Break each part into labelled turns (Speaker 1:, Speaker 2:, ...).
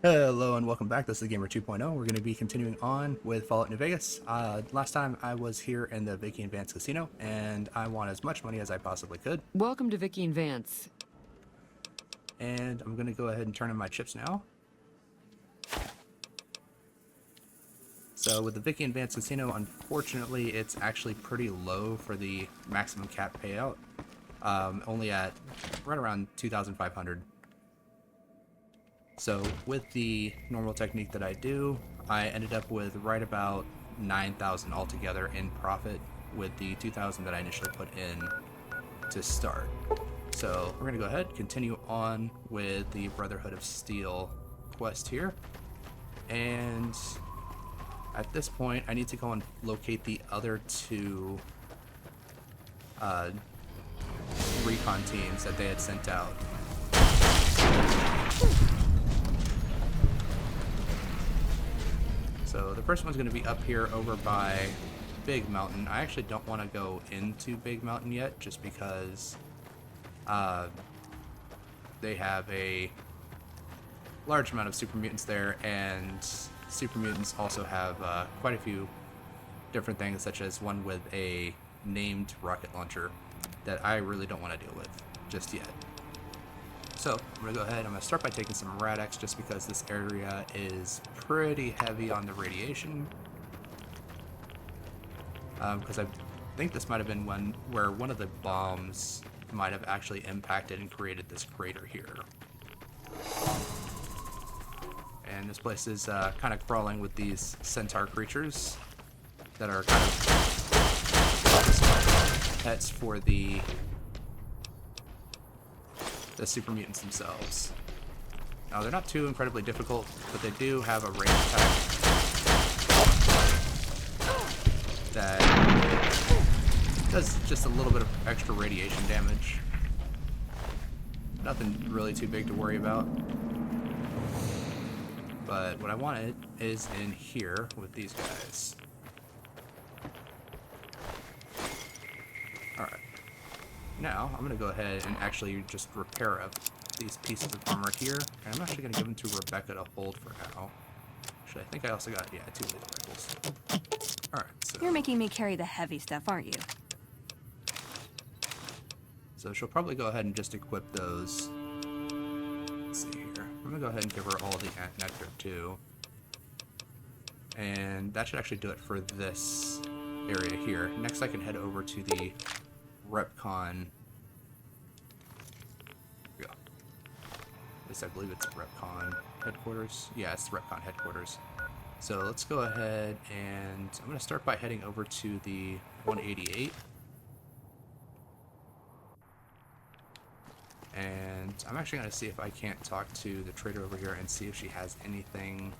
Speaker 1: Hello and welcome back. This is Gamer 2.0. We're going to be continuing on with Fallout New Vegas. Last time I was here in the Vicky and Vance Casino, and I won as much money as I possibly could.
Speaker 2: Welcome to Vicky and Vance.
Speaker 1: And I'm going to go ahead and turn in my chips now. So with the Vicky and Vance Casino, unfortunately, it's actually pretty low for the maximum cap payout. Only at right around 2,500. So with the normal technique that I do, I ended up with right about 9,000 altogether in profit with the 2,000 that I initially put in to start. So we're going to go ahead, continue on with the Brotherhood of Steel quest here. And at this point, I need to go and locate the other two recon teams that they had sent out. So the first one's going to be up here over by Big Mountain. I actually don't want to go into Big Mountain yet, just because they have a large amount of super mutants there, and super mutants also have quite a few different things, such as one with a named rocket launcher that I really don't want to deal with just yet. So I'm going to go ahead, I'm going to start by taking some Rad-X just because this area is pretty heavy on the radiation. Because I think this might have been one where one of the bombs might have actually impacted and created this crater here. And this place is kind of crawling with these centaur creatures that are kind of pets for the super mutants themselves. Now, they're not too incredibly difficult, but they do have a range attack that does just a little bit of extra radiation damage. Nothing really too big to worry about. But what I wanted is in here with these guys. Alright. Now, I'm going to go ahead and actually just repair up these pieces of armor here. And I'm actually going to give them to Rebecca to hold for now. Actually, I think I also got, yeah, 2 laser rifles. Alright, so...
Speaker 3: You're making me carry the heavy stuff, aren't you?
Speaker 1: So she'll probably go ahead and just equip those. Let's see here. I'm going to go ahead and give her all the Ant Nectar too. And that should actually do it for this area here. Next I can head over to the Repcon. Yeah. At least I believe it's Repcon headquarters. Yeah, it's the Repcon headquarters. So let's go ahead and I'm going to start by heading over to the 188. And I'm actually going to see if I can't talk to the trader over here and see if she has anything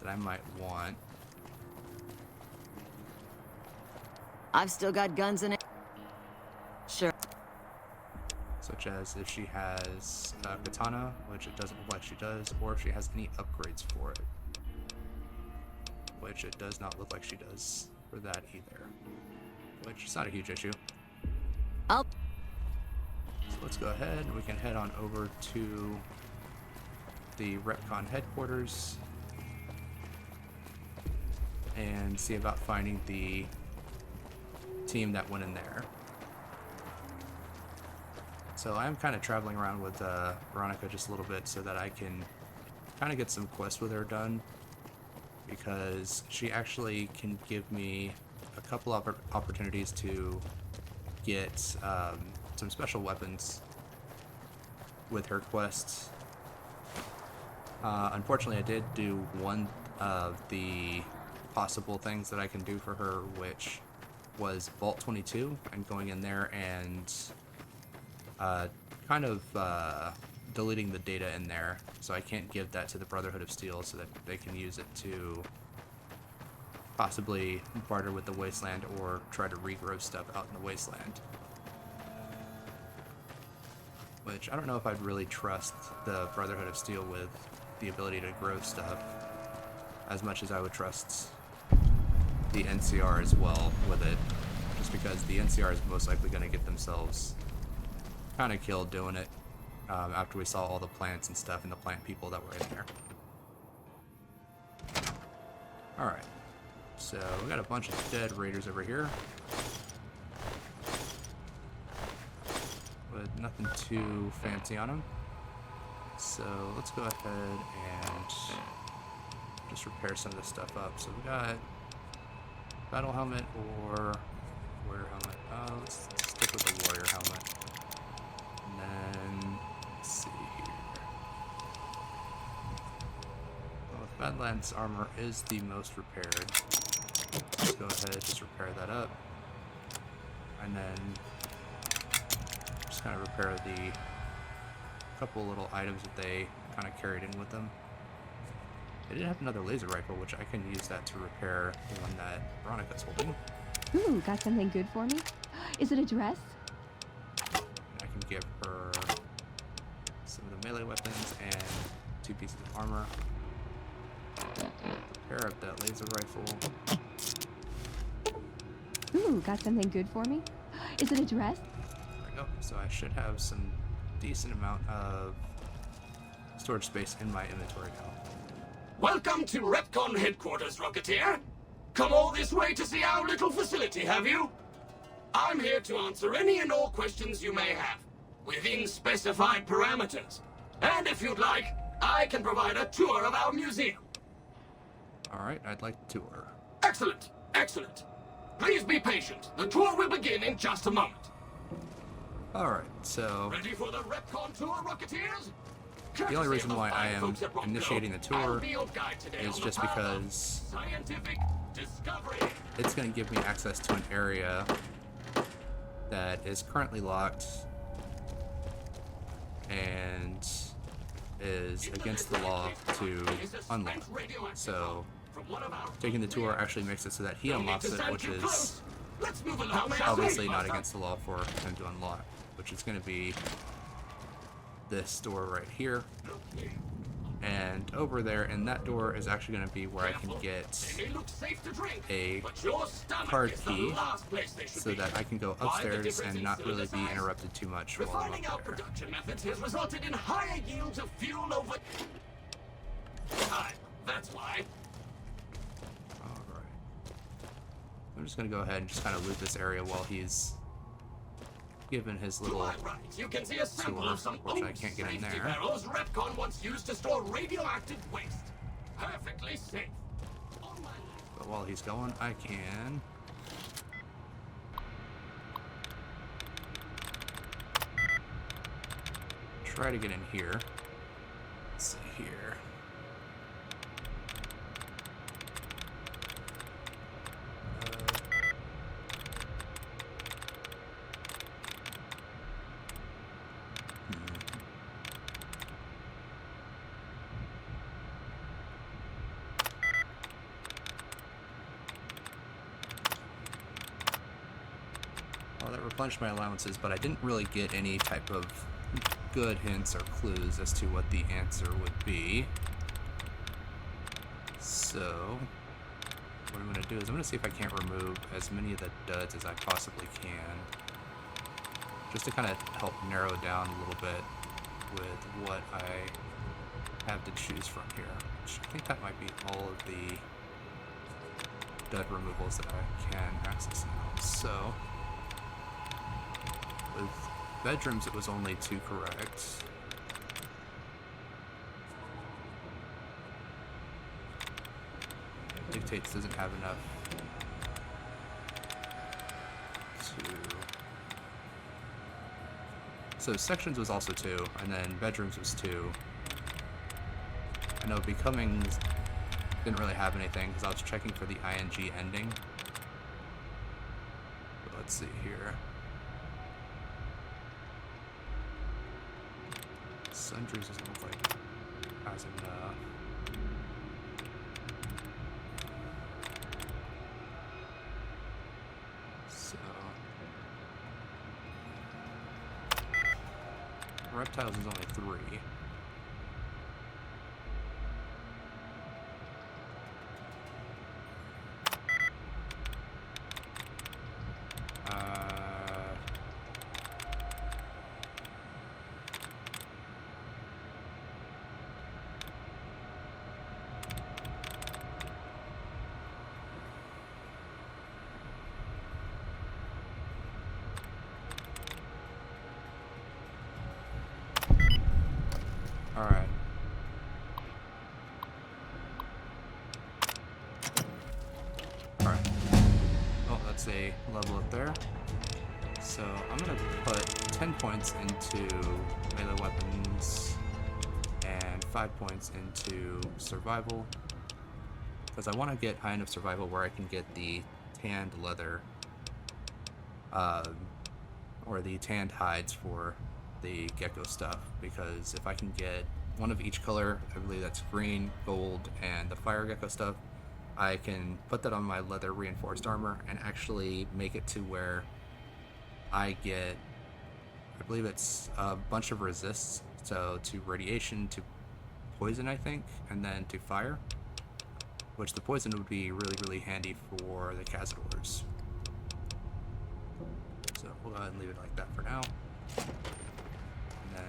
Speaker 1: that I might want.
Speaker 3: I've still got guns in it. Sure.
Speaker 1: Such as if she has a katana, which it doesn't look like she does, or if she has any upgrades for it. Which it does not look like she does for that either. Which is not a huge issue.
Speaker 3: I'll...
Speaker 1: So let's go ahead and we can head on over to the Repcon headquarters and see about finding the team that went in there. So I'm kind of traveling around with Veronica just a little bit so that I can kind of get some quests with her done, because she actually can give me a couple of opportunities to get some special weapons with her quests. Unfortunately, I did do one of the possible things that I can do for her, which was Vault 22, and going in there and kind of deleting the data in there, so I can't give that to the Brotherhood of Steel so that they can use it to possibly barter with the Wasteland or try to regrow stuff out in the Wasteland. Which I don't know if I'd really trust the Brotherhood of Steel with the ability to grow stuff as much as I would trust the NCR as well with it, just because the NCR is most likely going to get themselves kind of killed doing it after we saw all the plants and stuff and the plant people that were in there. Alright. So, we got a bunch of dead raiders over here. With nothing too fancy on them. So, let's go ahead and just repair some of this stuff up. So, we got battle helmet or warrior helmet. Let's stick with the warrior helmet. And then, let's see here. Well, if Badlands armor is the most repaired, let's go ahead and just repair that up. And then just kind of repair the couple little items that they kind of carried in with them. They did have another laser rifle, which I can use that to repair the one that Veronica's holding.
Speaker 4: Ooh, got something good for me? Is it a dress?
Speaker 1: I can give her some of the melee weapons and 2 pieces of armor. Repair up that laser rifle.
Speaker 4: Ooh, got something good for me? Is it a dress?
Speaker 1: There we go. So I should have some decent amount of storage space in my inventory now.
Speaker 5: Welcome to Retcon headquarters, Rocketeer. Come all this way to see our little facility, have you? I'm here to answer any and all questions you may have, within specified parameters. And if you'd like, I can provide a tour of our museum.
Speaker 1: Alright, I'd like the tour.
Speaker 5: Excellent, excellent. Please be patient. The tour will begin in just a moment.
Speaker 1: Alright, so
Speaker 5: Ready for the Retcon tour, Rocketeers?
Speaker 1: the only reason why I am initiating the tour is just because
Speaker 5: scientific discovery.
Speaker 1: it's going to give me access to an area that is currently locked and is against the law to unlock. So taking the tour actually makes it so that he unlocks it, which is obviously not against the law for him to unlock, which is going to be this door right here. And over there in that door is actually going to be where I can get a card key so that I can go upstairs and not really be interrupted too much while I'm
Speaker 5: Refining our
Speaker 1: up there.
Speaker 5: production methods has resulted in higher yields of fuel over time. That's why.
Speaker 1: Alright. I'm just going to go ahead and just kind of loot this area while he's given his
Speaker 5: To
Speaker 1: little
Speaker 5: my right, you can see a sample of some
Speaker 1: which I
Speaker 5: old
Speaker 1: can't get in
Speaker 5: safety
Speaker 1: there.
Speaker 5: barrels Retcon once used to store radioactive waste. Perfectly safe. On my left.
Speaker 1: But while he's going, I can try to get in here. Let's see here. Well, that replenished my allowances, but I didn't really get any type of good hints or clues as to what the answer would be. So, what I'm going to do is I'm going to see if I can't remove as many of the duds as I possibly can, just to kind of help narrow down a little bit with what I have to choose from here. Which I think that might be all of the dud removals that I can access now. So, with bedrooms, it was only 2 correct. Dictates doesn't have enough to... So sections was also 2, and then bedrooms was 2. I know becoming didn't really have anything because I was checking for the ing ending. But let's see here. Sundries doesn't look like it has enough. So reptiles is only 3. that's a level up there. So I'm gonna put 10 points into melee weapons and 5 points into survival, because I want to get high enough survival where I can get the tanned leather, or the tanned hides for the gecko stuff, because if I can get one of each color, I believe that's green, gold, and the fire gecko stuff, I can put that on my leather reinforced armor and actually make it to where I get, I believe it's a bunch of resists, so to radiation, to poison, I think, and then to fire, which the poison would be really, really handy for the cazadors. So we'll go ahead and leave it like that for now. And then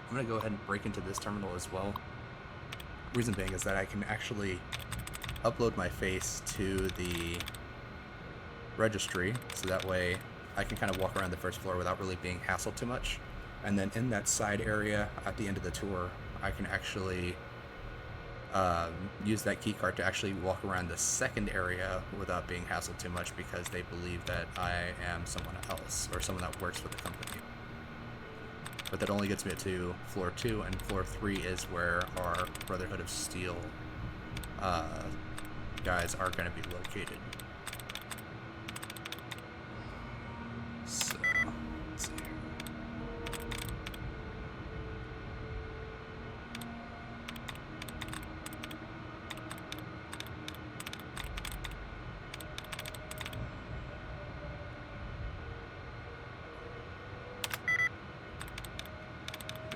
Speaker 1: I'm going to go ahead and break into this terminal as well. Reason being is that I can actually upload my face to the registry, so that way I can kind of walk around the first floor without really being hassled too much. And then in that side area at the end of the tour, I can actually use that key card to actually walk around the second area without being hassled too much, because they believe that I am someone else or someone that works for the company. But that only gets me to floor 2, and floor 3 is where our Brotherhood of Steel guys are going to be located. So, let's see.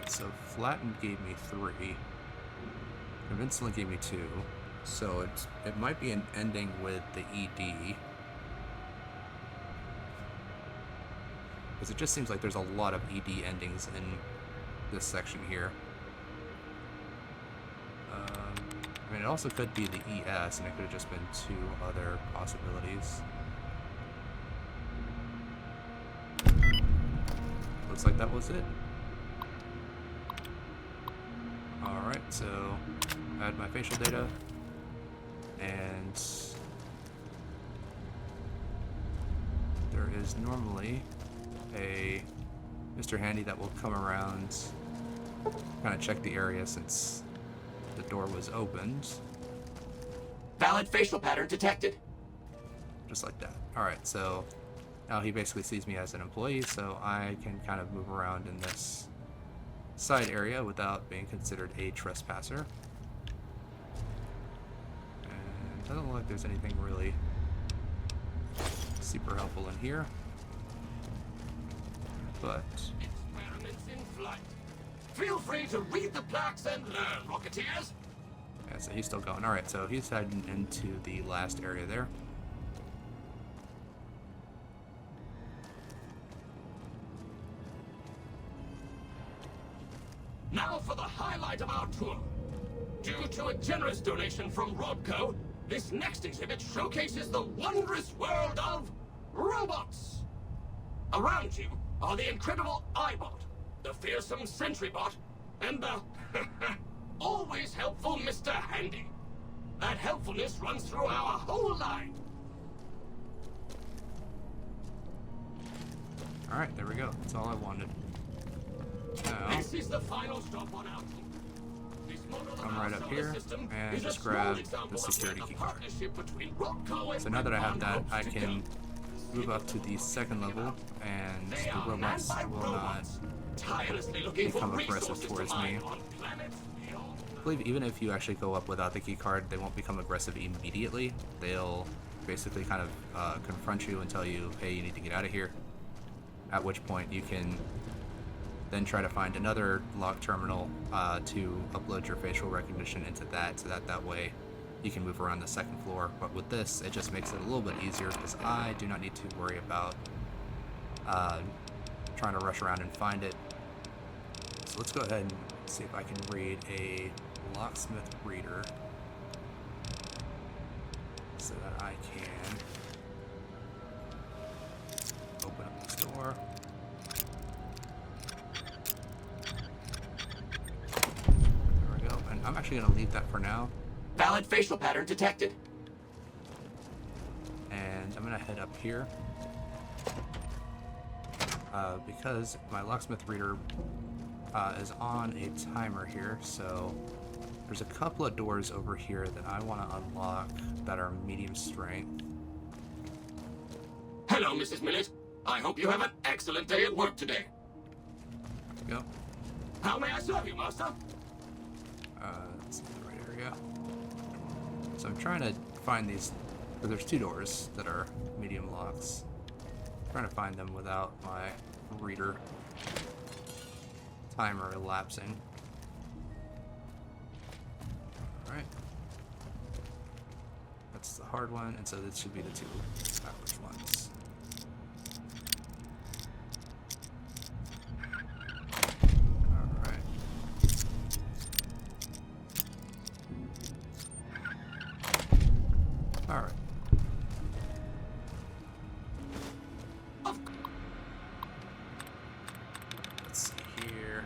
Speaker 1: So Flatten gave me 3. Convincingly gave me 2. So it might be an ending with the ED. Because it just seems like there's a lot of ED endings in this section here. I mean, it also could be the ES, and it could have just been 2 other possibilities. Looks like that was it. Alright, so add my facial data, and there is normally a Mr. Handy that will come around, kind of check the area since the door was opened.
Speaker 5: Valid facial pattern detected.
Speaker 1: Just like that. Alright, so now he basically sees me as an employee, so I can kind of move around in this side area without being considered a trespasser. And it doesn't look like there's anything really super helpful in here. But
Speaker 5: Experiments in flight. Feel free to read the plaques and learn, Rocketeers.
Speaker 1: yeah, so he's still going. Alright, so he's heading into the last area there.
Speaker 5: Now for the highlight of our tour. Due to a generous donation from Rodco, this next exhibit showcases the wondrous world of robots. Around you are the incredible iBot, the fearsome SentryBot, and the always helpful Mr. Handy. That helpfulness runs through our whole line.
Speaker 1: Alright, there we go. That's all I wanted. Now,
Speaker 5: This is the final stop on our tour. This model of
Speaker 1: come
Speaker 5: our
Speaker 1: right up
Speaker 5: solar
Speaker 1: here
Speaker 5: system
Speaker 1: and
Speaker 5: is a
Speaker 1: just
Speaker 5: small
Speaker 1: grab
Speaker 5: example
Speaker 1: the
Speaker 5: of
Speaker 1: security
Speaker 5: where the
Speaker 1: key card.
Speaker 5: partnership between Rodco and
Speaker 1: So now that I have that,
Speaker 5: Redbond
Speaker 1: I
Speaker 5: hopes to
Speaker 1: can
Speaker 5: go.
Speaker 1: move up to the second level, and
Speaker 5: They
Speaker 1: the
Speaker 5: are
Speaker 1: robots
Speaker 5: manned by
Speaker 1: will not
Speaker 5: robots, tirelessly looking for
Speaker 1: become aggressive
Speaker 5: resources to
Speaker 1: towards
Speaker 5: mine
Speaker 1: me.
Speaker 5: on planets beyond.
Speaker 1: I believe even if you actually go up without the key card, they won't become aggressive immediately. They'll basically kind of confront you and tell you, hey, you need to get out of here. At which point you can then try to find another locked terminal to upload your facial recognition into that, so that way you can move around the second floor. But with this, it just makes it a little bit easier because I do not need to worry about trying to rush around and find it. So let's go ahead and see if I can read a locksmith reader so that I can open up this door. There we go. And I'm actually going to leave that for now.
Speaker 5: Valid facial pattern detected.
Speaker 1: gonna head up here. Because my locksmith reader is on a timer here, so there's a couple of doors over here that I want to unlock that are medium strength.
Speaker 5: Hello, Mrs. Millet. I hope you have an excellent day at work today.
Speaker 1: Go.
Speaker 5: How may I serve you, Master?
Speaker 1: That's not the right area. So I'm trying to find these. There's two doors that are medium locks. I'm trying to find them without my reader timer elapsing. Alright. That's the hard one, and so this should be the two average ones. Alright. Alright. Let's see here.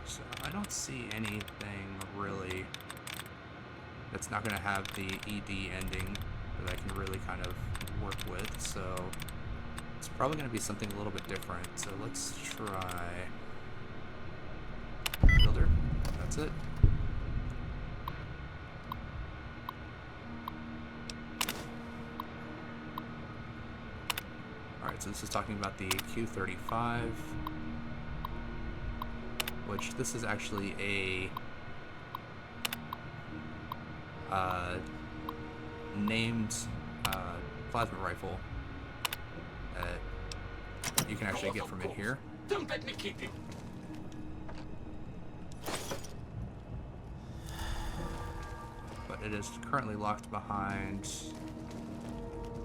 Speaker 1: So I don't see anything really that's not going to have the ED ending that I can really kind of work with, so it's probably going to be something a little bit different. So let's try builder. That's it. Alright, so this is talking about the Q35, which this is actually a named plasma rifle that you can actually get from in here.
Speaker 5: Don't let me keep you.
Speaker 1: But it is currently locked behind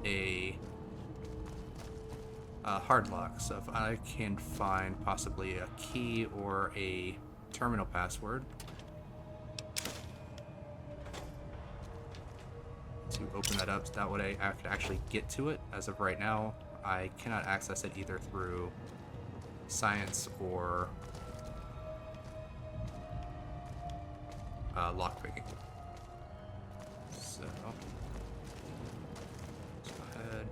Speaker 1: a hard lock. So if I can find possibly a key or a terminal password to open that up, so that way I could actually get to it. As of right now, I cannot access it either through science or lockpicking. So let's go ahead.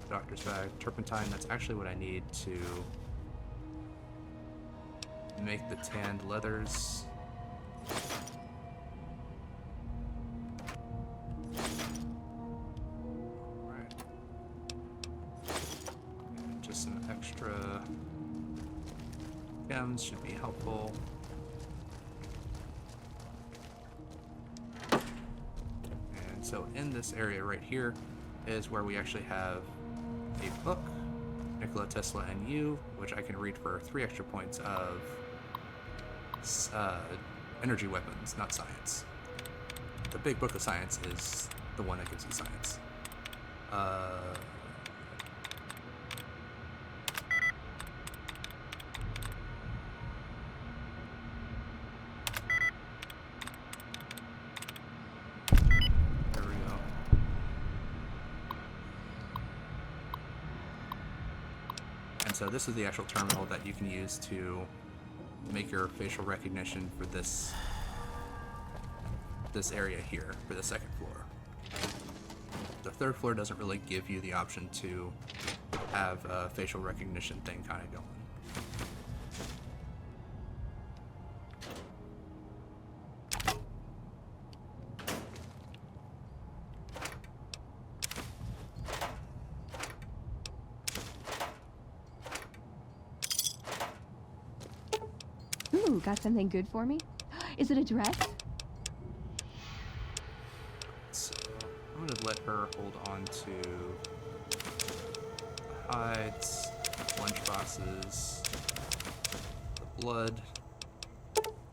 Speaker 1: Doctor's bag, turpentine. That's actually what I need to make the tanned leathers. Alright. And just some extra chems should be helpful. And so in this area right here is where we actually have a book, Nikola Tesla and You, which I can read for 3 extra points of energy weapons, not science. The big book of science is the one that gives you science. There we go. And so this is the actual terminal that you can use to make your facial recognition for this area here, for the second floor. The third floor doesn't really give you the option to have a facial recognition thing kind of going.
Speaker 4: Ooh, got something good for me? Is it a dress?
Speaker 1: So I'm gonna let her hold on to hides, lunchboxes, the blood,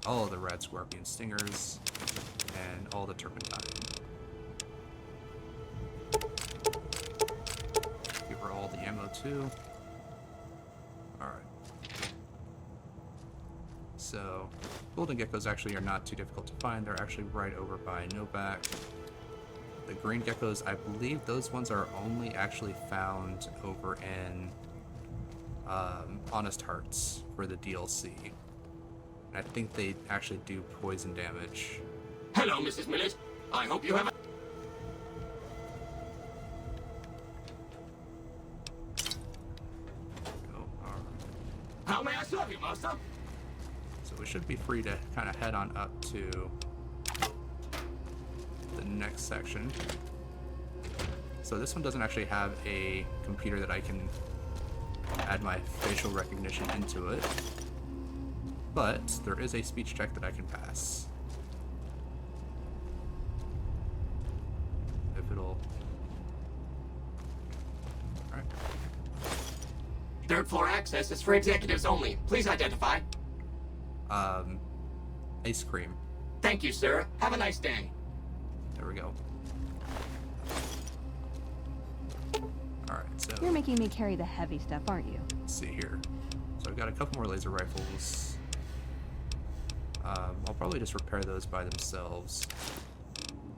Speaker 1: all of the red scorpion stingers, and all the turpentine. Give her all the ammo too. Alright. So, golden geckos actually are not too difficult to find. They're actually right over by Novak. The green geckos, I believe those ones are only actually found over in Honest Hearts for the DLC. And I think they actually do poison damage.
Speaker 5: Hello, Mrs. Millet. I hope you have a...
Speaker 1: Oh, alright.
Speaker 5: How may I serve you, Master?
Speaker 1: So we should be free to kind of head on up to the next section. So this one doesn't actually have a computer that I can add my facial recognition into it, but there is a speech check that I can pass. If it'll... Alright.
Speaker 5: Third floor access is for executives only. Please identify.
Speaker 1: Ice cream.
Speaker 5: Thank you, sir. Have a nice day.
Speaker 1: There we go. Alright, so
Speaker 4: You're making me carry the heavy stuff, aren't you?
Speaker 1: let's see here. So I've got a couple more laser rifles. I'll probably just repair those by themselves.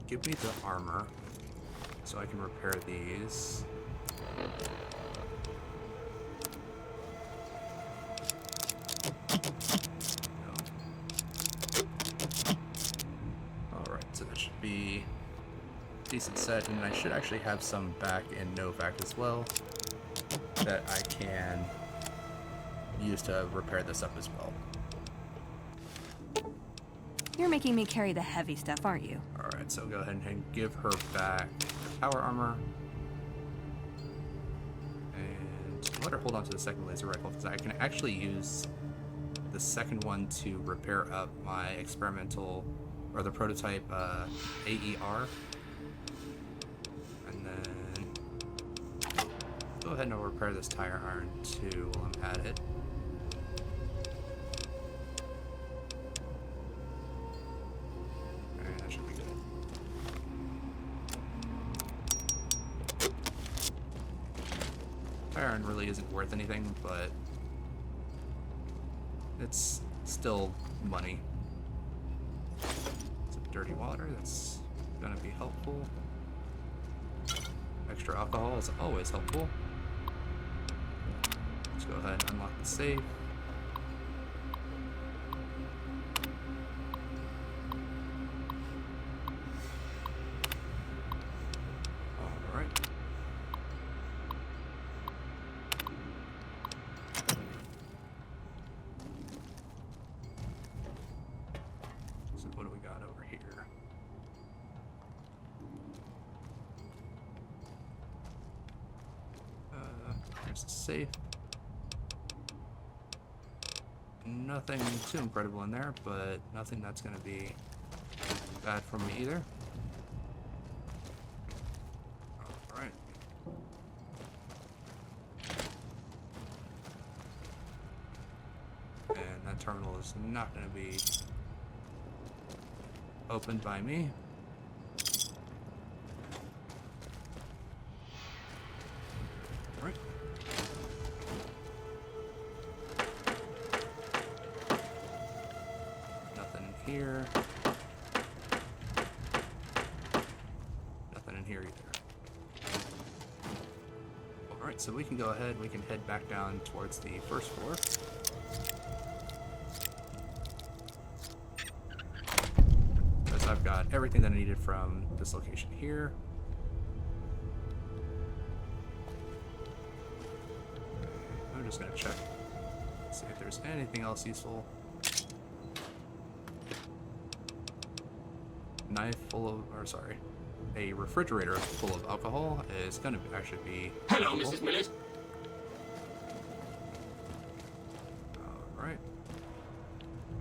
Speaker 1: Give me the armor so I can repair these. Alright, so that should be a decent set, and I should actually have some back in Novak as well that I can use to repair this up as well.
Speaker 4: You're making me carry the heavy stuff, aren't you?
Speaker 1: Alright, so go ahead and give her back power armor. And let her hold on to the second laser rifle, because I can actually use the second one to repair up my experimental, or the prototype AER. And then go ahead and I'll repair this tire iron too while I'm at it. Alright, that should be good. Tire iron really isn't worth anything, but it's still money. Some dirty water, that's gonna be helpful. Extra alcohol is always helpful. Let's go ahead and unlock the safe. Alright. So what do we got over here? There's the safe. Nothing too incredible in there, but nothing that's gonna be bad for me either. Alright. And that terminal is not gonna be opened by me. Right. Nothing in here. Nothing in here either. Alright, so we can go ahead, we can head back down towards the first floor. Because I've got everything that I needed from this location here. I'm just gonna check, see if there's anything else useful. Knife full of, or sorry, a refrigerator full of alcohol is gonna actually be
Speaker 5: Hello,
Speaker 1: helpful.
Speaker 5: Mrs. Millet.
Speaker 1: Alright.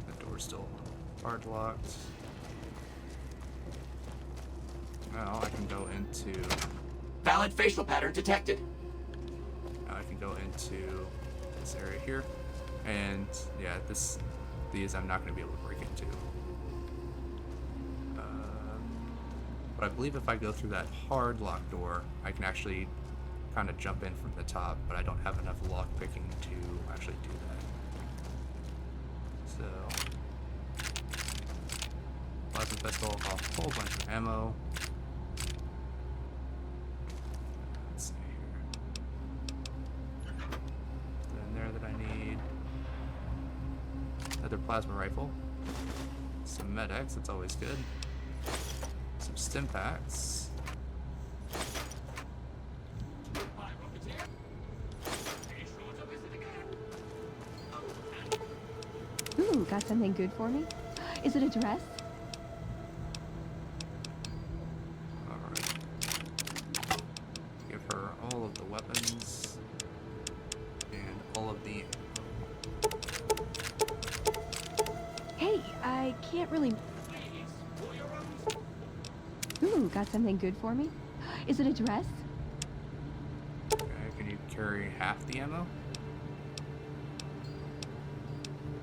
Speaker 1: The door's still hard locked. Now I can go into,
Speaker 5: Valid facial pattern detected.
Speaker 1: now I can go into this area here. And yeah, these I'm not gonna be able to break into. But I believe if I go through that hard lock door, I can actually kind of jump in from the top, but I don't have enough lock picking to actually do that. So, plasma pistol, a whole bunch of ammo. plasma rifle. Some medics, that's always good. Some stim packs.
Speaker 5: Hi, Rocketeer. Be sure to visit again.
Speaker 4: Ooh, got something good for me? Is it a dress?
Speaker 1: Alright. Give her all of the weapons. And all of the...
Speaker 4: Hey, I can't really...
Speaker 5: Ladies, for your own...
Speaker 4: Ooh, got something good for me? Is it a dress?
Speaker 1: Okay, can you carry half the ammo?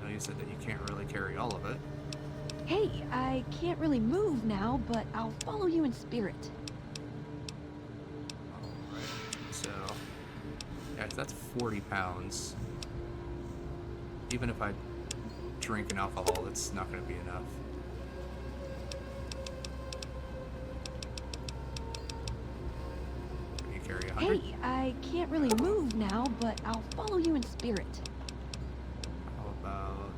Speaker 1: No, you said that you can't really carry all of it.
Speaker 4: Hey, I can't really move now, but I'll follow you in spirit.
Speaker 1: Alright, so... Yeah, that's 40 pounds. Even if I drink an alcohol, it's not going to be enough. Can you carry 100?
Speaker 4: Hey, I can't really move now, but I'll follow you in spirit.
Speaker 1: How about...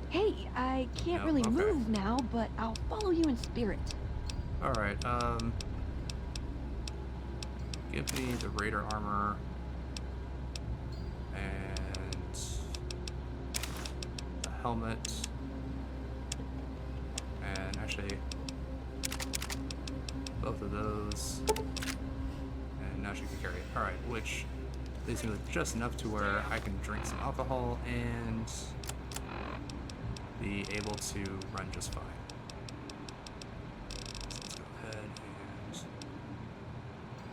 Speaker 4: Hey, I can't
Speaker 1: No,
Speaker 4: really
Speaker 1: okay.
Speaker 4: move now, but I'll follow you in spirit.
Speaker 1: Alright, give me the Raider armor and the helmet, and actually both of those, and now she can carry it. Alright, which leaves me with just enough to where I can drink some alcohol and be able to run just fine. So let's go ahead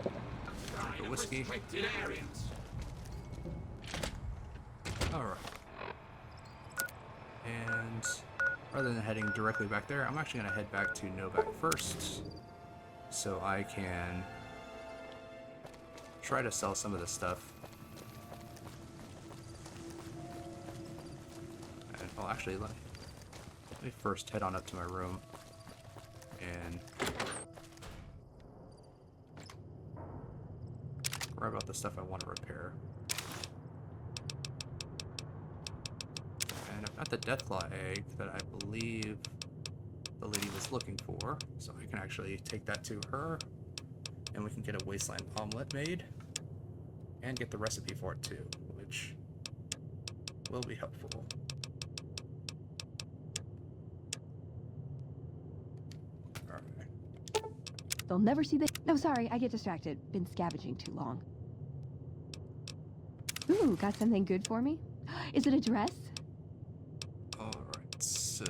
Speaker 1: and drink a whiskey.
Speaker 5: Restricted areas.
Speaker 1: Alright. And rather than heading directly back there, I'm actually going to head back to Novak first so I can try to sell some of this stuff. And, well, actually, let me first head on up to my room and grab out the stuff I want to repair. And I've got the Deathclaw egg that I believe the lady was looking for, so I can actually take that to her, and we can get a wasteland omelet made, and get the recipe for it too, which will be helpful. Alright.
Speaker 4: They'll never see the... No, sorry, I get distracted. Been scavenging too long. Ooh, got something good for me? Is it a dress?
Speaker 1: Alright, so...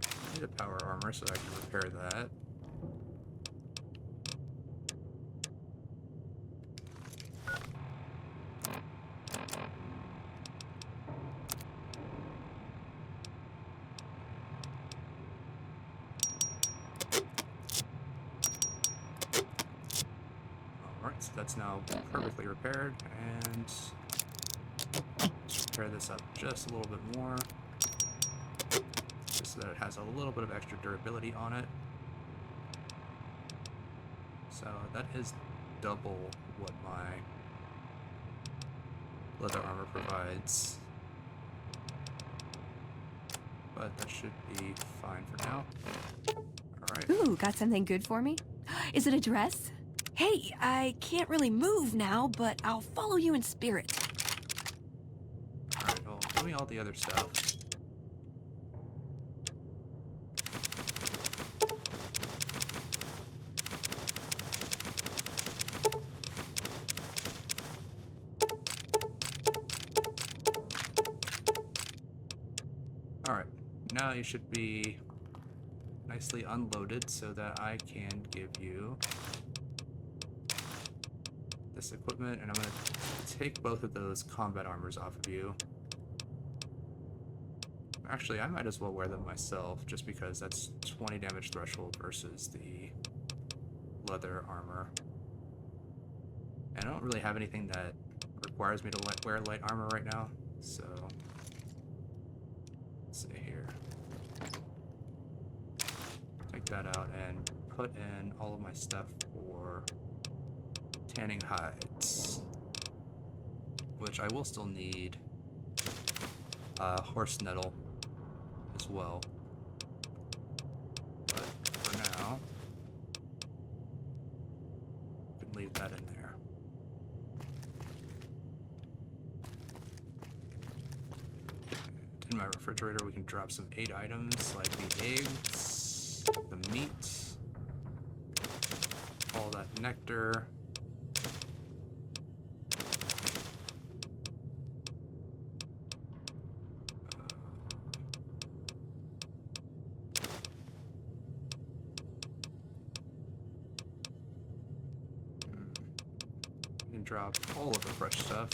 Speaker 1: I need a power armor so I can repair that. Alright, so that's now perfectly repaired, and let's repair this up just a little bit more, just so that it has a little bit of extra durability on it. So that is double what my leather armor provides, but that should be fine for now. Alright.
Speaker 4: Ooh, got something good for me? Is it a dress? Hey, I can't really move now, but I'll follow you in spirit.
Speaker 1: Alright, well, give me all the other stuff. Alright, now you should be nicely unloaded so that I can give you this equipment, and I'm going to take both of those combat armors off of you. Actually, I might as well wear them myself, just because that's 20 damage threshold versus the leather armor. And I don't really have anything that requires me to wear light armor right now, so let's see here. Take that out and put in all of my stuff for tanning hides, which I will still need horse nettle as well. But for now, we can leave that in there. In my refrigerator, we can drop some 8 items like the eggs, the meat, all that nectar. We can drop all of the fresh stuff.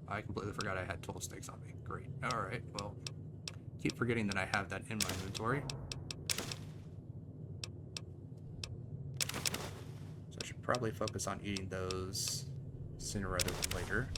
Speaker 1: I completely forgot I had 12 steaks on me. Great. Alright, well, keep forgetting that I have that in my inventory. So I should probably focus on eating those sooner rather than later.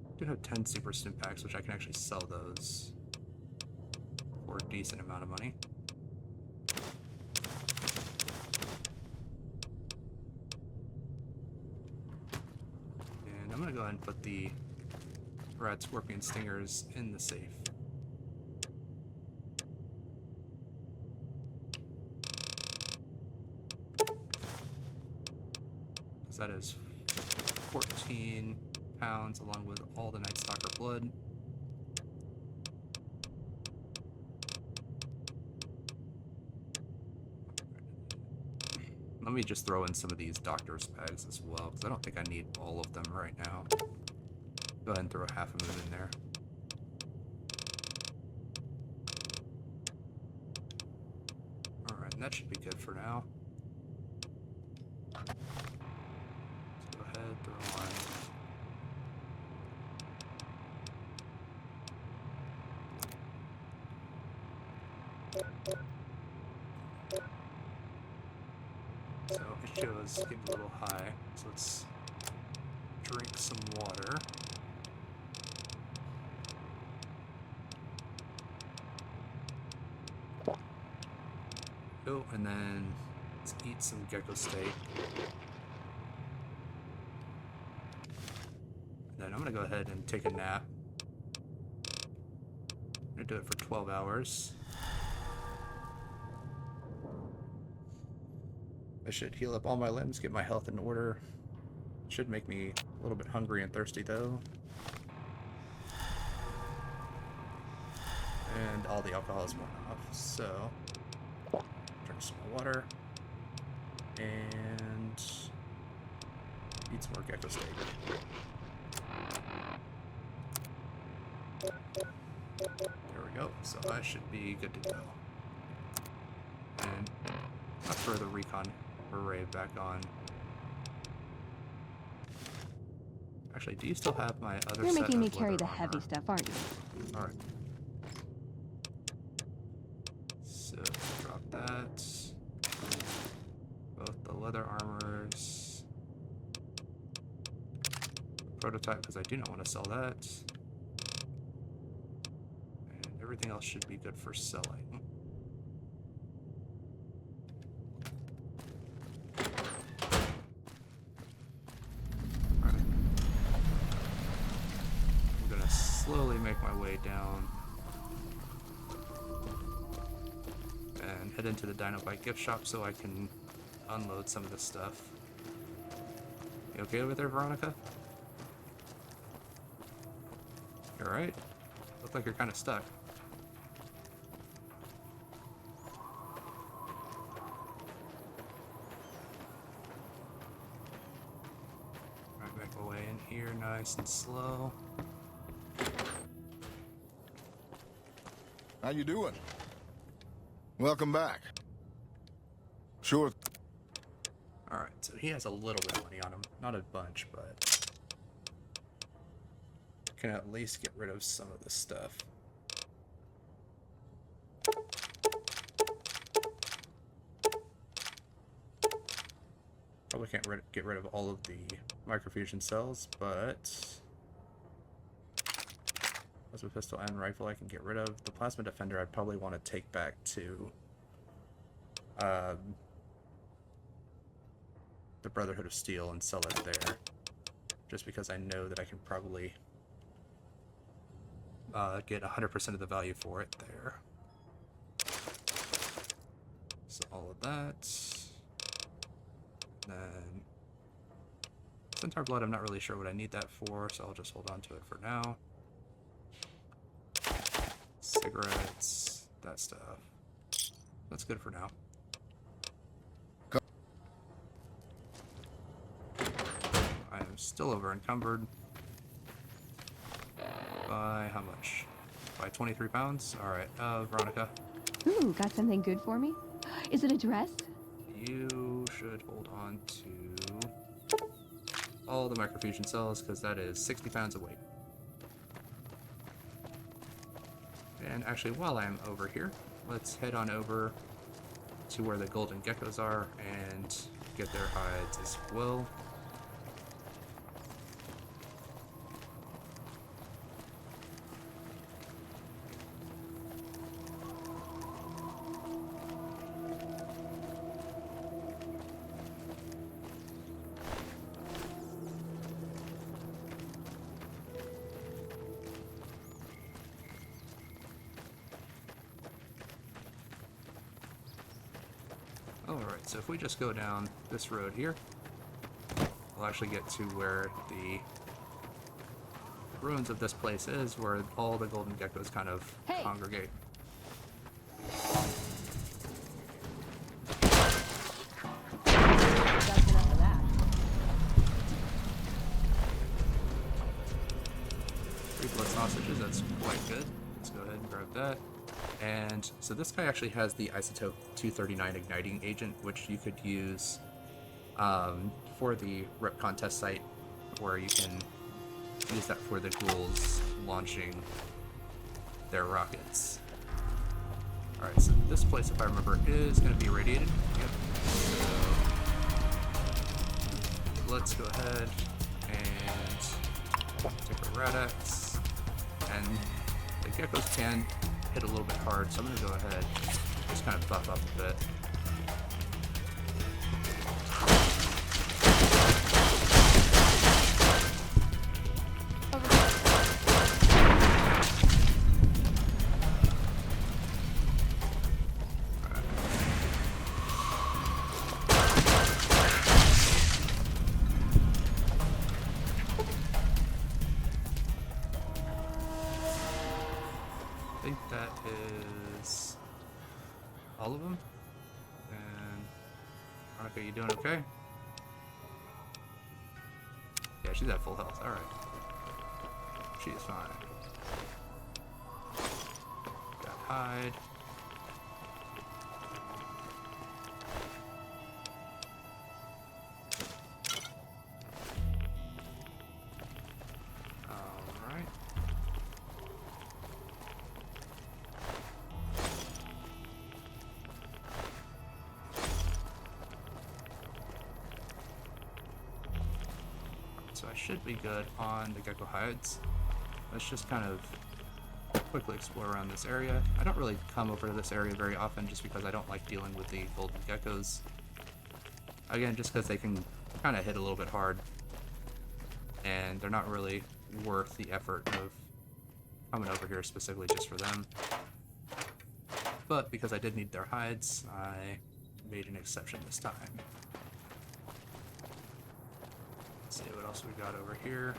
Speaker 1: I do have 10 super stim packs, which I can actually sell those for a decent amount of money. And I'm gonna go ahead and put the rat scorpion stingers in the safe. Because that is 14 pounds along with all the Night Stalker blood. Let me just throw in some of these doctor's bags as well, because I don't think I need all of them right now. Go ahead and throw half of them in there. Alright, and that should be good for now. Let's go ahead, throw on. So it shows getting a little high, so let's drink some water. Oh, and then let's eat some gecko steak. And then I'm gonna go ahead and take a nap. I'm gonna do it for 12 hours. I should heal up all my limbs, get my health in order. Should make me a little bit hungry and thirsty though. And all the alcohol is worn off, so drink some more water and eat some more gecko steak. There we go, so I should be good to go. And I'll throw the recon array back on. Actually, do you still have my other
Speaker 6: You're
Speaker 1: set
Speaker 6: making me
Speaker 1: of
Speaker 6: carry
Speaker 1: leather
Speaker 6: the
Speaker 1: armor?
Speaker 6: heavy stuff, aren't you?
Speaker 1: Alright. So, drop that. Both the leather armors. Prototype, because I do not want to sell that. And everything else should be good for selling. Slowly make my way down and head into the Dinobite gift shop so I can unload some of this stuff. You okay over there, Veronica? You alright? Look like you're kind of stuck. Alright, make my way in here nice and slow.
Speaker 7: How you doing? Welcome back. Sure.
Speaker 1: Alright, so he has a little bit of money on him. Not a bunch, but can at least get rid of some of this stuff. Probably can't get rid of all of the microfusion cells, but plasma pistol and rifle I can get rid of. The plasma defender I'd probably want to take back to the Brotherhood of Steel and sell it there, just because I know that I can probably get 100% of the value for it there. So all of that. Then Centaur Blood, I'm not really sure what I need that for, so I'll just hold on to it for now. Cigarettes, that stuff. That's good for now. I am still over encumbered. By how much? By 23 pounds? Alright, Veronica.
Speaker 4: Ooh, got something good for me? Is it a dress?
Speaker 1: You should hold on to all the microfusion cells, because that is 60 pounds of weight. And actually, while I'm over here, let's head on over to where the golden geckos are and get their hides as well. Alright, so if we just go down this road here, we'll actually get to where the ruins of this place is, where all the golden geckos kind of congregate.
Speaker 4: That's enough of that.
Speaker 1: 3 blood sausages, that's quite good. Let's go ahead and grab that. And so this guy actually has the isotope 239 igniting agent, which you could use for the rep contest site, where you can use that for the ghouls launching their rockets. Alright, so this place, if I remember, is going to be irradiated. Yep. So let's go ahead and take a Radax. And the geckos can hit a little bit hard, so I'm going to go ahead and just kind of buff up a bit. I think that is all of them. And Veronica, you doing okay? Yeah, she's at full health. Alright. She is fine. Got hide. Alright. So I should be good on the gecko hides. Let's just kind of quickly explore around this area. I don't really come over to this area very often just because I don't like dealing with the golden geckos. Again, just because they can kind of hit a little bit hard. And they're not really worth the effort of coming over here specifically just for them. But because I did need their hides, I made an exception this time. Let's see what else we got over here.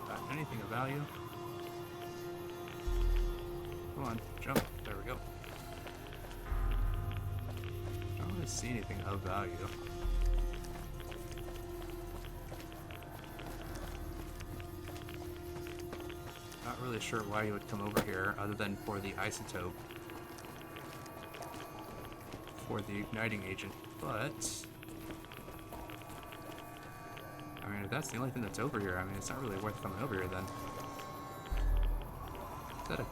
Speaker 1: Got anything of value? Come on, jump. There we go. Don't really see anything of value. Not really sure why you would come over here other than for the isotope for the igniting agent, but I mean, if that's the only thing that's over here, I mean, it's not really worth coming over here then. Is that a...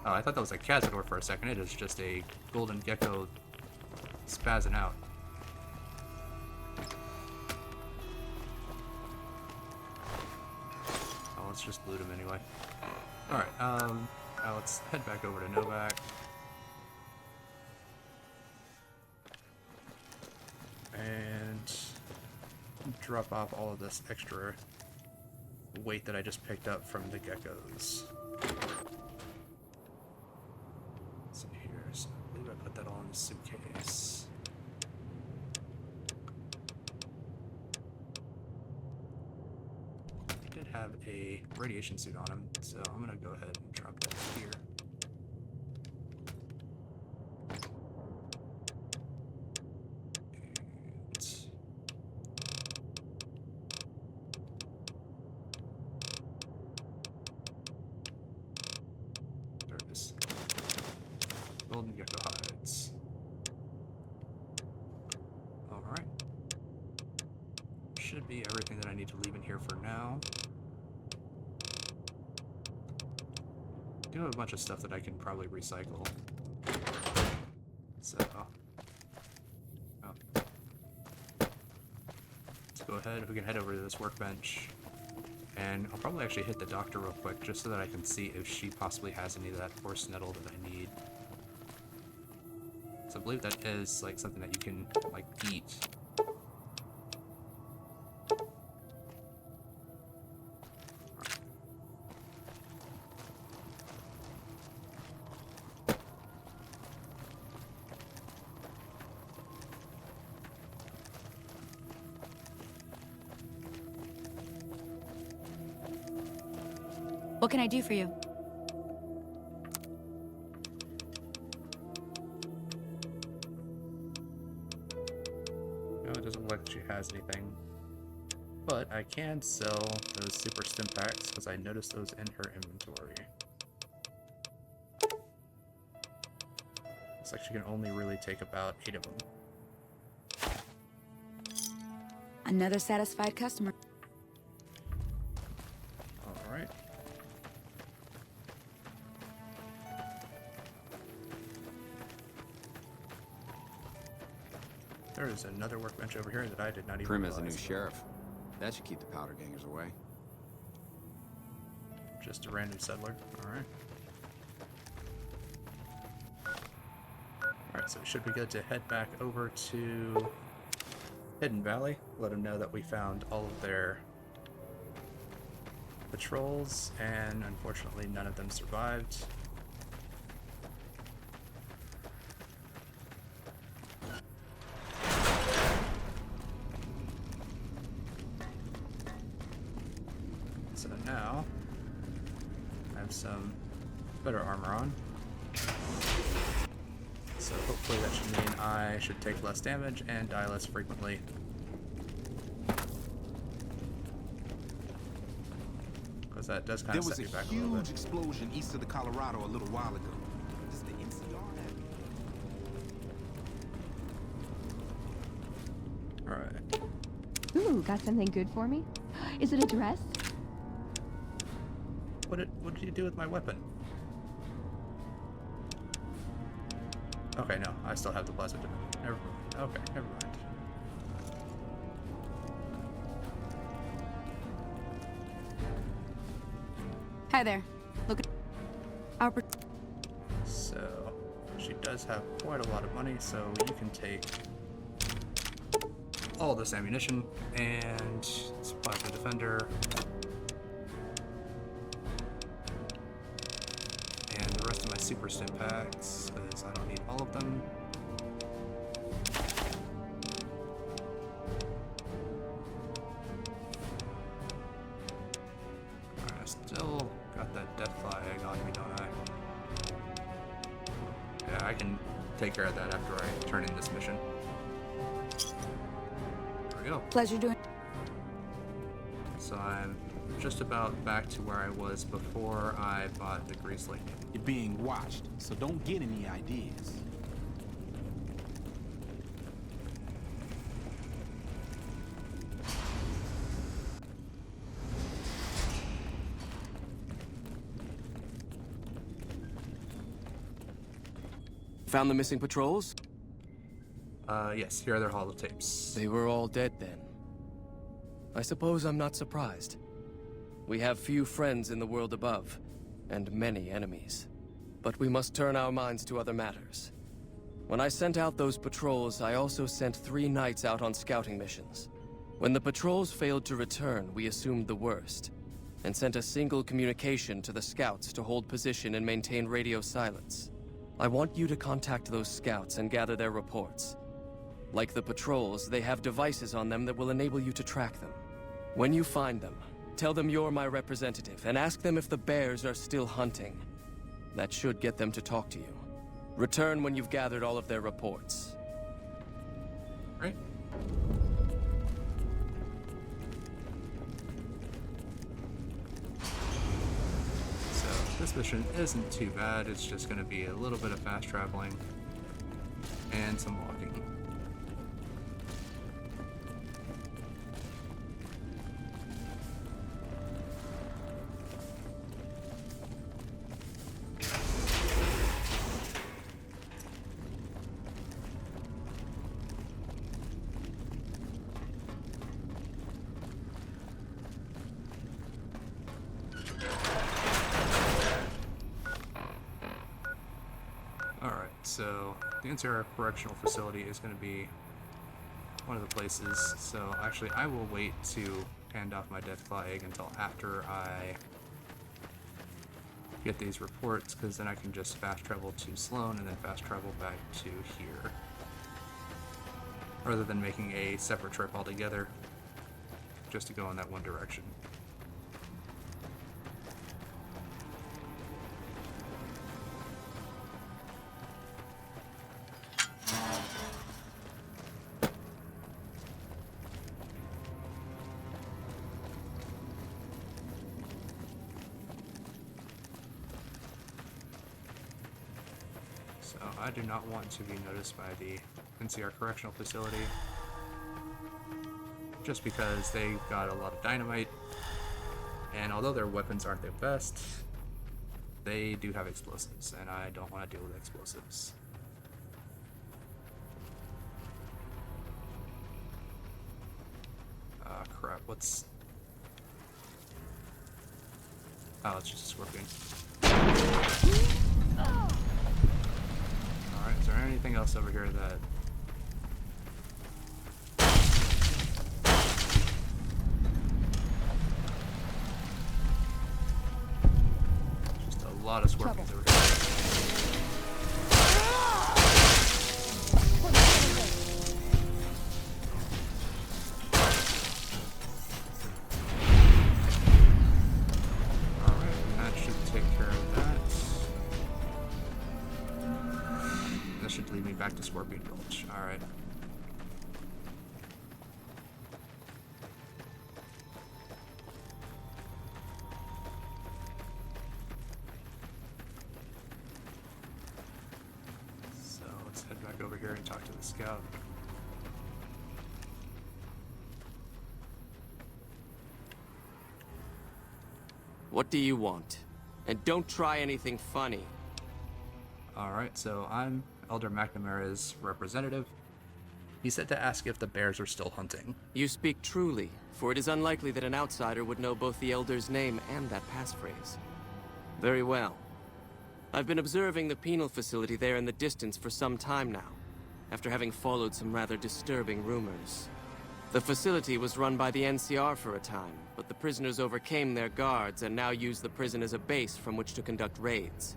Speaker 1: Oh, I thought that was a cazador for a second. It is just a golden gecko spazzing out. Oh, let's just loot him anyway. Alright, now let's head back over to Novak. And drop off all of this extra weight that I just picked up from the geckos. Let's see here, so I believe I put that all in the suitcase. He did have a radiation suit on him, so I'm gonna go ahead and drop that here. Golden gecko hides. Alright. Should be everything that I need to leave in here for now. I do have a bunch of stuff that I can probably recycle. So... oh. Let's go ahead, we can head over to this workbench. And I'll probably actually hit the doctor real quick, just so that I can see if she possibly has any of that horse nettle that I need. So I believe that is like something that you can like eat.
Speaker 4: What can I do for you?
Speaker 1: No, it doesn't look like she has anything. But I can sell those super stim packs because I noticed those in her inventory. Looks like she can only really take about 8 of them.
Speaker 4: Another satisfied customer.
Speaker 1: Alright. There is another workbench over here that I did not even
Speaker 6: Prim
Speaker 1: realize.
Speaker 6: is the new sheriff. That should keep the powder gangers away.
Speaker 1: Just a random settler. Alright. Alright, so we should be good to head back over to Hidden Valley. Let them know that we found all of their patrols, and unfortunately none of them survived. So now I have some better armor on. So hopefully that should mean I should take less damage and die less frequently. Because that does kind of set me back a little bit.
Speaker 8: There was a huge explosion east of the Colorado a little while ago. Does the NCR have...
Speaker 1: Alright.
Speaker 9: Ooh, got something good for me? Is it a dress?
Speaker 1: What did you do with my weapon? Okay, no, I still have the plasma. Never mind.
Speaker 4: Hi there. Look at our.
Speaker 1: So she does have quite a lot of money, so you can take all this ammunition and this plasma defender. And the rest of my super stim packs, because I don't need all of them. Alright, I still got that death flag on me, don't I? Yeah, I can take care of that after I turn in this mission. There we go.
Speaker 4: Pleasure doing.
Speaker 1: So I'm just about back to where I was before I bought the Grease Lightning.
Speaker 8: You're being watched, so don't get any ideas.
Speaker 10: Found the missing patrols?
Speaker 1: Yes, here are their holotapes.
Speaker 10: They were all dead then. I suppose I'm not surprised. We have few friends in the world above, and many enemies. But we must turn our minds to other matters. When I sent out those patrols, I also sent 3 knights out on scouting missions. When the patrols failed to return, we assumed the worst, and sent a single communication to the scouts to hold position and maintain radio silence. I want you to contact those scouts and gather their reports. Like the patrols, they have devices on them that will enable you to track them. When you find them, tell them you're my representative, and ask them if the bears are still hunting. That should get them to talk to you. Return when you've gathered all of their reports.
Speaker 1: Right. So, this mission isn't too bad. It's just going to be a little bit of fast traveling and some walking. So, the NCR Correctional Facility is going to be one of the places. So, actually, I will wait to hand off my Deathclaw egg until after I get these reports, because then I can just fast travel to Sloan and then fast travel back to here. Rather than making a separate trip altogether, just to go in that one direction. I do not want to be noticed by the NCR Correctional Facility, just because they got a lot of dynamite, and although their weapons aren't the best, they do have explosives, and I don't want to deal with explosives. Crap, what's... Oh, it's just a scorpion. Alright, is there anything else over here that... Just a lot of scorpions over here. Alright, that should take care of that. That should lead me back to Scorpion Gulch. Alright. So let's head back over here and talk to the scout.
Speaker 10: What do you want? And don't try anything funny.
Speaker 1: Alright, so I'm Elder McNamara's representative. He said to ask if the bears are still hunting.
Speaker 10: You speak truly, for it is unlikely that an outsider would know both the Elder's name and that passphrase. Very well. I've been observing the penal facility there in the distance for some time now, after having followed some rather disturbing rumors. The facility was run by the NCR for a time, but the prisoners overcame their guards and now use the prison as a base from which to conduct raids.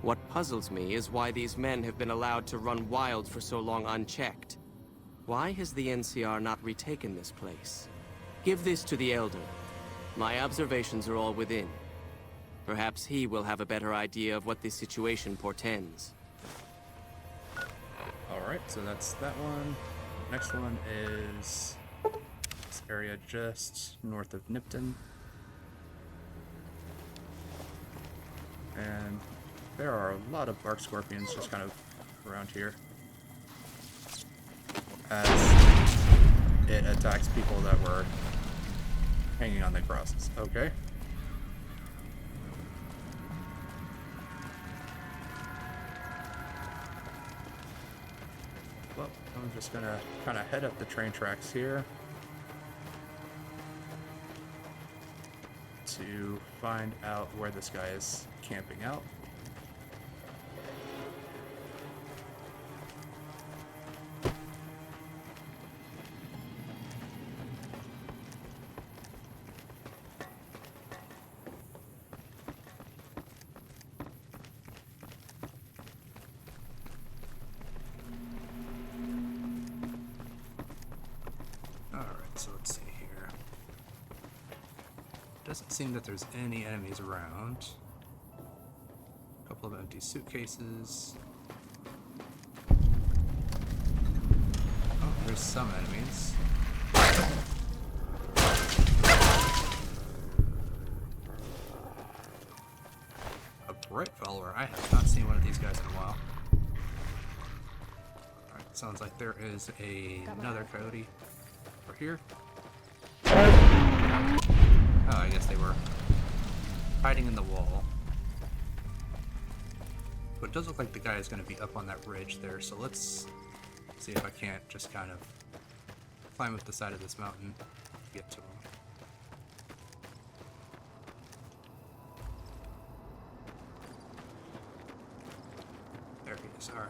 Speaker 10: What puzzles me is why these men have been allowed to run wild for so long unchecked. Why has the NCR not retaken this place? Give this to the Elder. My observations are all within. Perhaps he will have a better idea of what this situation portends.
Speaker 1: Alright, so that's that one. Next one is this area just north of Nipton. And there are a lot of bark scorpions just kind of around here, as it attacks people that were hanging on the crosses. Okay. Well, I'm just gonna kind of head up the train tracks here to find out where this guy is camping out. So let's see here. Doesn't seem that there's any enemies around. A couple of empty suitcases. Oh, there's some enemies. A bright follower. I have not seen one of these guys in a while. Alright, sounds like there is another coyote. Here. Oh, I guess they were hiding in the wall. But it does look like the guy is going to be up on that ridge there, so let's see if I can't just kind of climb up the side of this mountain to get to him. There he is, alright.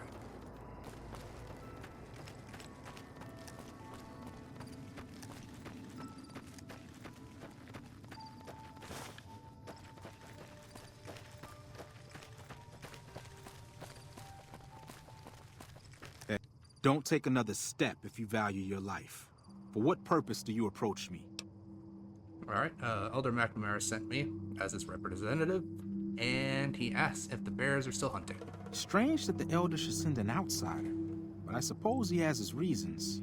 Speaker 8: Don't take another step if you value your life. For what purpose do you approach me?
Speaker 1: Alright, Elder McNamara sent me as his representative, and he asked if the bears are still hunting.
Speaker 8: Strange that the Elder should send an outsider, but I suppose he has his reasons.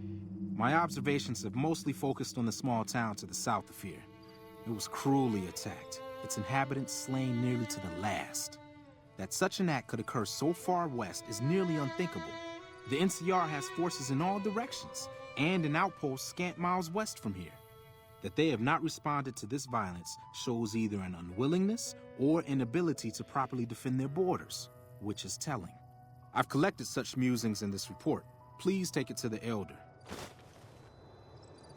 Speaker 8: My observations have mostly focused on the small town to the south of here. It was cruelly attacked, its inhabitants slain nearly to the last. That such an act could occur so far west is nearly unthinkable. The NCR has forces in all directions, and an outpost scant miles west from here. That they have not responded to this violence shows either an unwillingness or inability to properly defend their borders, which is telling. I've collected such musings in this report. Please take it to the Elder.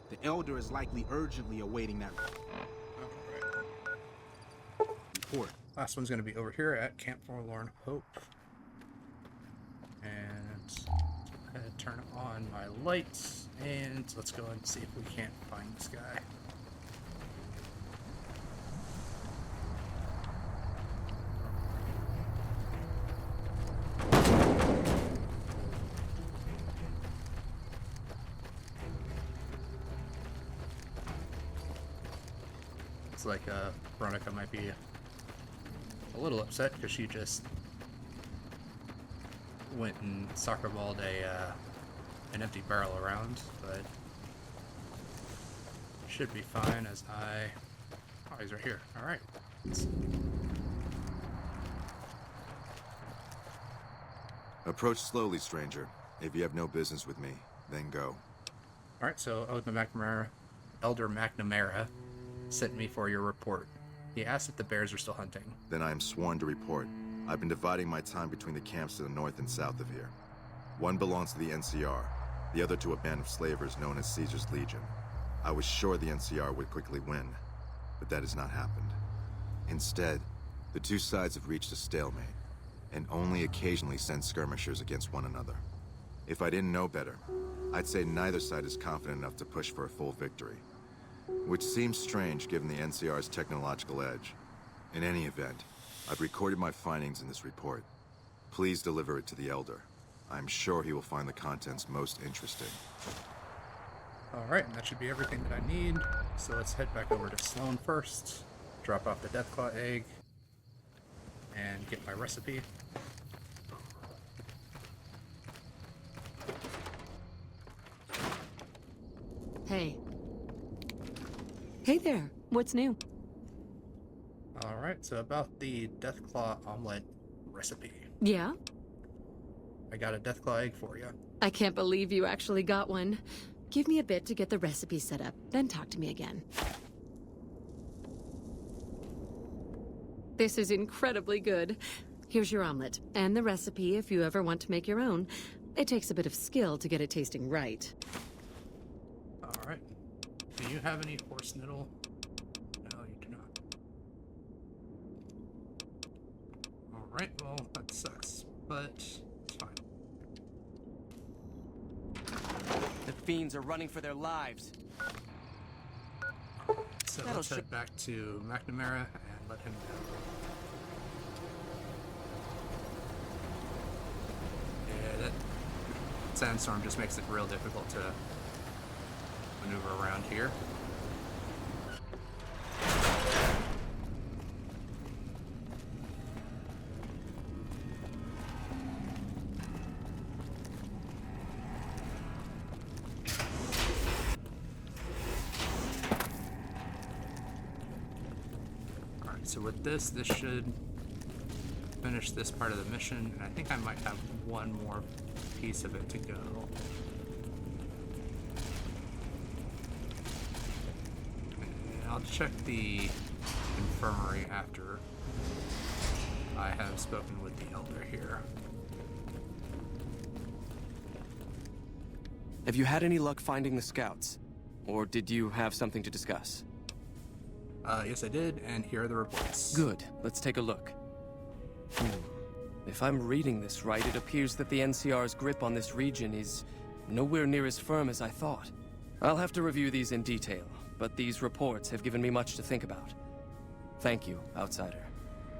Speaker 8: The Elder is likely urgently awaiting that report.
Speaker 1: Last one's going to be over here at Camp Forlorn Hope. And go ahead and turn on my lights, and let's go and see if we can't find this guy. Looks like Veronica might be a little upset because she just went and soccer balled an empty barrel around, but should be fine as I... Oh, he's right here. Alright.
Speaker 7: Approach slowly, stranger. If you have no business with me, then go.
Speaker 1: Alright, so Elder McNamara sent me for your report. He asked if the bears are still hunting.
Speaker 7: Then I am sworn to report. I've been dividing my time between the camps to the north and south of here. One belongs to the NCR, the other to a band of slavers known as Caesar's Legion. I was sure the NCR would quickly win, but that has not happened. Instead, the two sides have reached a stalemate, and only occasionally send skirmishers against one another. If I didn't know better, I'd say neither side is confident enough to push for a full victory. Which seems strange given the NCR's technological edge. In any event, I've recorded my findings in this report. Please deliver it to the Elder. I'm sure he will find the contents most interesting.
Speaker 1: Alright, and that should be everything that I need. So let's head back over to Sloan first, drop off the Deathclaw egg, and get my recipe.
Speaker 2: Hey. Hey there. What's new?
Speaker 1: Alright, so about the Deathclaw omelet recipe.
Speaker 2: Yeah?
Speaker 1: I got a Deathclaw egg for you.
Speaker 2: I can't believe you actually got one. Give me a bit to get the recipe set up, then talk to me again. This is incredibly good. Here's your omelet, and the recipe if you ever want to make your own. It takes a bit of skill to get it tasting right.
Speaker 1: Alright. Do you have any horse niddle? No, you do not. Alright, well, that sucks, but it's fine.
Speaker 10: The fiends are running for their lives.
Speaker 1: So let's head back to McNamara and let him know. Yeah, that sandstorm just makes it real difficult to maneuver around here. So with this should finish this part of the mission, and I think I might have one more piece of it to go. And I'll check the infirmary after I have spoken with the elder here.
Speaker 10: Have you had any luck finding the scouts? Or did you have something to discuss?
Speaker 1: Yes, I did, and here are the reports.
Speaker 10: Good. Let's take a look. If I'm reading this right, it appears that the NCR's grip on this region is nowhere near as firm as I thought. I'll have to review these in detail, but these reports have given me much to think about. Thank you, Outsider.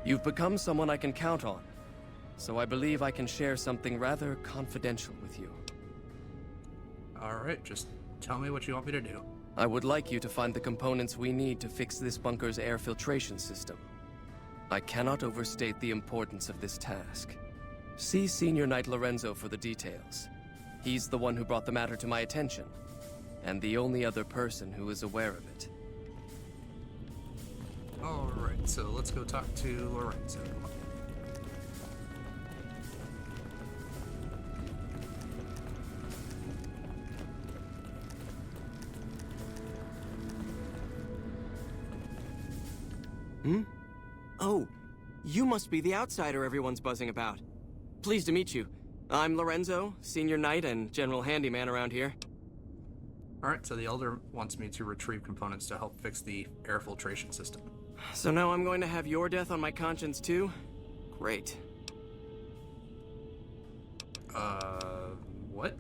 Speaker 10: You've become someone I can count on, so I believe I can share something rather confidential with you.
Speaker 1: Alright, just tell me what you want me to do.
Speaker 10: I would like you to find the components we need to fix this bunker's air filtration system. I cannot overstate the importance of this task. See Senior Knight Lorenzo for the details. He's the one who brought the matter to my attention, and the only other person who is aware of it.
Speaker 1: Alright, so let's go talk to Lorenzo.
Speaker 10: Oh, you must be the outsider everyone's buzzing about. Pleased to meet you. I'm Lorenzo, Senior Knight and General Handyman around here.
Speaker 1: Alright, so the Elder wants me to retrieve components to help fix the air filtration system.
Speaker 10: So now I'm going to have your death on my conscience too? Great.
Speaker 1: What?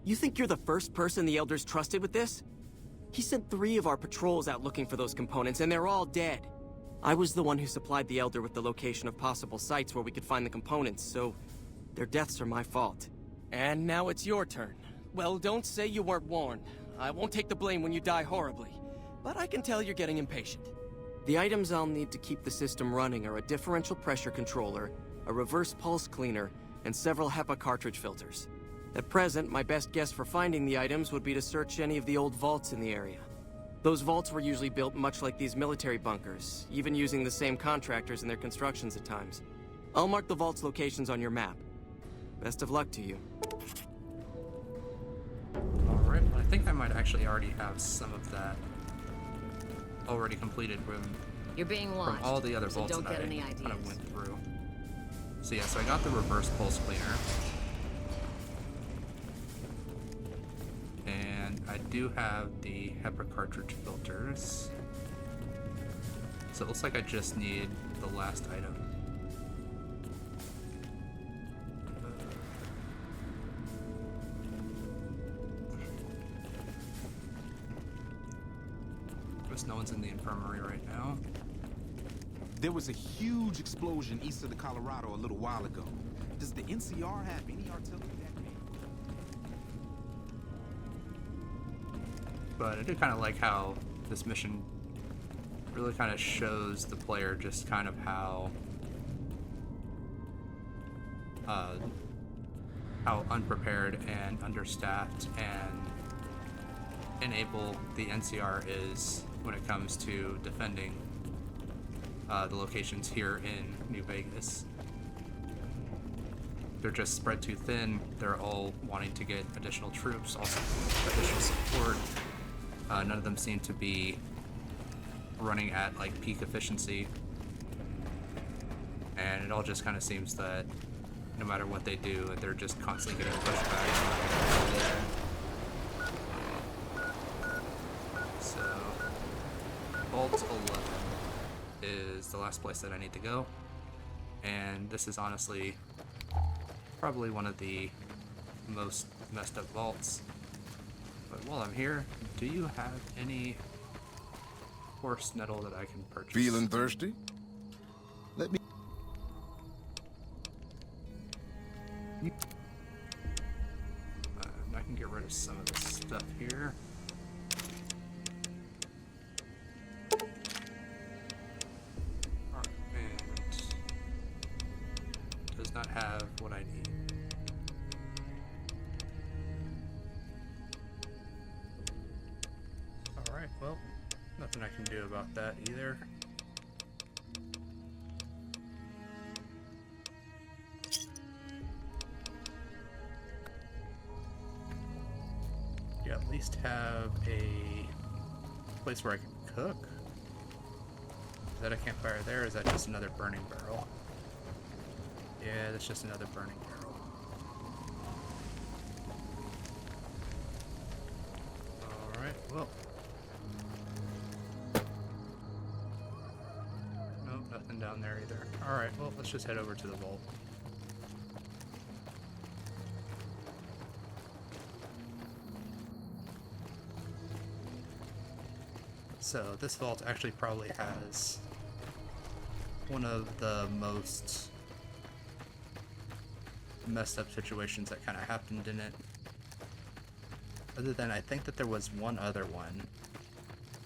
Speaker 10: You think you're the first person the Elder's trusted with this? He sent 3 of our patrols out looking for those components, and they're all dead. I was the one who supplied the Elder with the location of possible sites where we could find the components, so their deaths are my fault. And now it's your turn. Well, don't say you weren't warned. I won't take the blame when you die horribly, but I can tell you're getting impatient. The items I'll need to keep the system running are a differential pressure controller, a reverse pulse cleaner, and several HEPA cartridge filters. At present, my best guess for finding the items would be to search any of the old vaults in the area. Those vaults were usually built much like these military bunkers, even using the same contractors in their constructions at times. I'll mark the vault's locations on your map. Best of luck to you.
Speaker 1: Alright, I think I might actually already have some of that already completed
Speaker 3: You're being watched,
Speaker 1: from all the other
Speaker 3: so
Speaker 1: vaults
Speaker 3: don't
Speaker 1: that
Speaker 3: get
Speaker 1: I
Speaker 3: any
Speaker 1: kind
Speaker 3: ideas.
Speaker 1: of went through. So yeah, so I got the reverse pulse cleaner. And I do have the HEPA cartridge filters. So it looks like I just need the last item. Guess no one's in the infirmary right now.
Speaker 8: There was a huge explosion east of the Colorado a little while ago. Does the NCR have any artillery that can...
Speaker 1: But I do kind of like how this mission really kind of shows the player just kind of how unprepared and understaffed and unable the NCR is when it comes to defending the locations here in New Vegas. They're just spread too thin. They're all wanting to get additional troops, also additional support. None of them seem to be running at like peak efficiency, and it all just kind of seems that no matter what they do, they're just constantly getting pushed back. So, Vault 11 is the last place that I need to go, and this is honestly probably one of the most messed up vaults. But while I'm here, do you have any horse nettle that I can purchase?
Speaker 11: Feeling thirsty? Let me...
Speaker 1: I can get rid of some of this stuff here. Alright, and does not have what I need. Alright, well, nothing I can do about that either. Yeah, at least have a place where I can cook. Is that a campfire there, or is that just another burning barrel? Yeah, that's just another burning barrel. Alright, well. Nope, nothing down there either. Alright, well, let's just head over to the vault. So this vault actually probably has one of the most messed up situations that kind of happened in it. Other than I think that there was one other one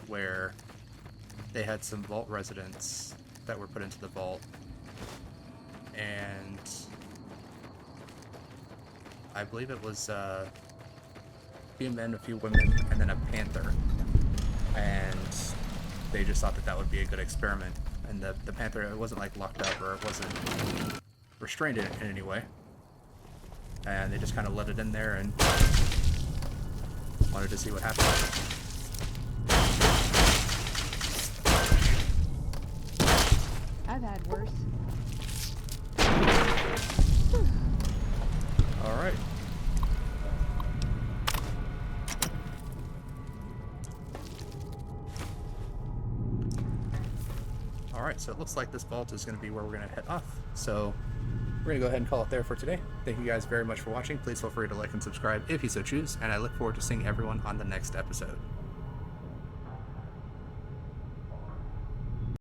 Speaker 1: where they had some vault residents that were put into the vault, and I believe it was a few men, a few women, and then a panther. And they just thought that that would be a good experiment. And the panther, it wasn't like locked up or it wasn't restrained in any way. And they just kind of let it in there and wanted to see what happened.
Speaker 9: I've had worse.
Speaker 1: All right. Alright, so it looks like this vault is going to be where we're going to head off. So we're going to go ahead and call it there for today. Thank you guys very much for watching. Please feel free to like and subscribe if you so choose, and I look forward to seeing everyone on the next episode.